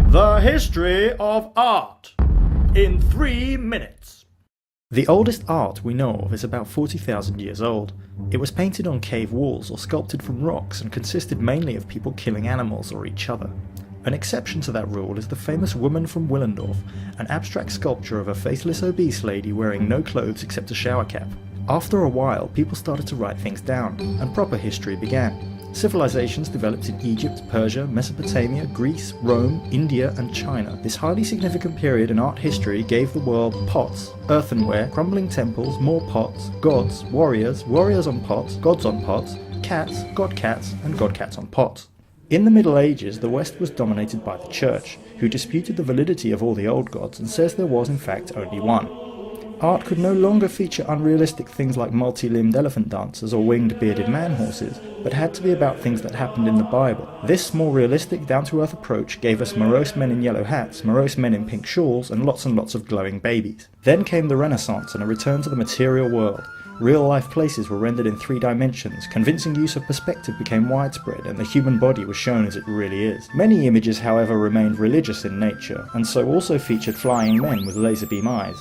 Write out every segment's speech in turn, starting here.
The history of art in 3 minutes. The oldest art we know of is about 40,000 years old. It was painted on cave walls or sculpted from rocks and consisted mainly of people killing animals or each other. An exception to that rule is the famous Woman from Willendorf, an abstract sculpture of a faceless obese lady wearing no clothes except a shower cap. After a while, people started to write things down, and proper history began. Civilizations developed in Egypt, Persia, Mesopotamia, Greece, Rome, India and China. This highly significant period in art history gave the world pots, earthenware, crumbling temples, more pots, gods, warriors, warriors on pots, gods on pots, cats, and god cats on pots. In the Middle Ages, the West was dominated by the Church, who disputed the validity of all the old gods and says there was in fact only one. Art could no longer feature unrealistic things like multi-limbed elephant dancers or winged bearded man-horses, but had to be about things that happened in the Bible. This more realistic, down-to-earth approach gave us morose men in yellow hats, morose men in pink shawls, and lots of glowing babies. Then came the Renaissance and a return to the material world. Real-life places were rendered in 3 dimensions, convincing use of perspective became widespread, and the human body was shown as it really is. Many images, however, remained religious in nature, and so also featured flying men with laser beam eyes,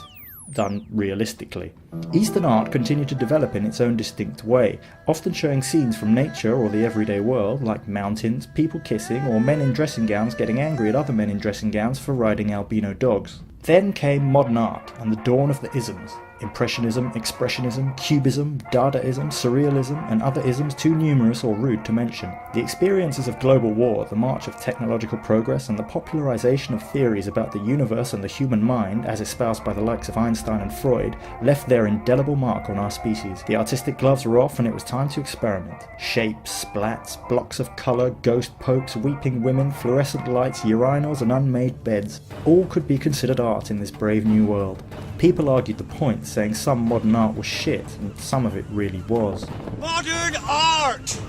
done realistically. Eastern art continued to develop in its own distinct way, often showing scenes from nature or the everyday world, like mountains, people kissing, or men in dressing gowns getting angry at other men in dressing gowns for riding albino dogs. Then came modern art and the dawn of the isms. Impressionism, Expressionism, Cubism, Dadaism, Surrealism, and other isms too numerous or rude to mention. The experiences of global war, the march of technological progress, and the popularization of theories about the universe and the human mind, as espoused by the likes of Einstein and Freud, left their indelible mark on our species. The artistic gloves were off and it was time to experiment. Shapes, splats, blocks of colour, ghost pokes, weeping women, fluorescent lights, urinals, and unmade beds. All could be considered art in this brave new world. People argued the point, saying some modern art was shit, and some of it really was. Modern art!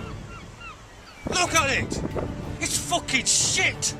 Look at it! It's fucking shit!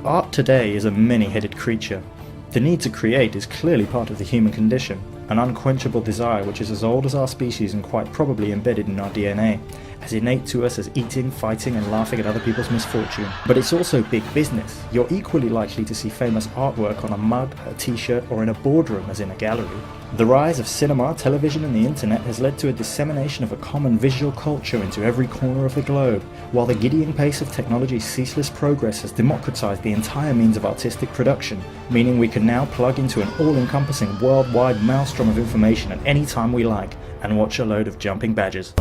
Art today is a many-headed creature. The need to create is clearly part of the human condition, an unquenchable desire which is as old as our species and quite probably embedded in our DNA, as innate to us as eating, fighting and laughing at other people's misfortune. But it's also big business. You're equally likely to see famous artwork on a mug, a t-shirt or in a boardroom as in a gallery. The rise of cinema, television and the internet has led to a dissemination of a common visual culture into every corner of the globe, while the giddying pace of technology's ceaseless progress has democratized the entire means of artistic production, meaning we can now plug into an all-encompassing worldwide maelstrom of information at any time we like and watch a load of jumping badgers.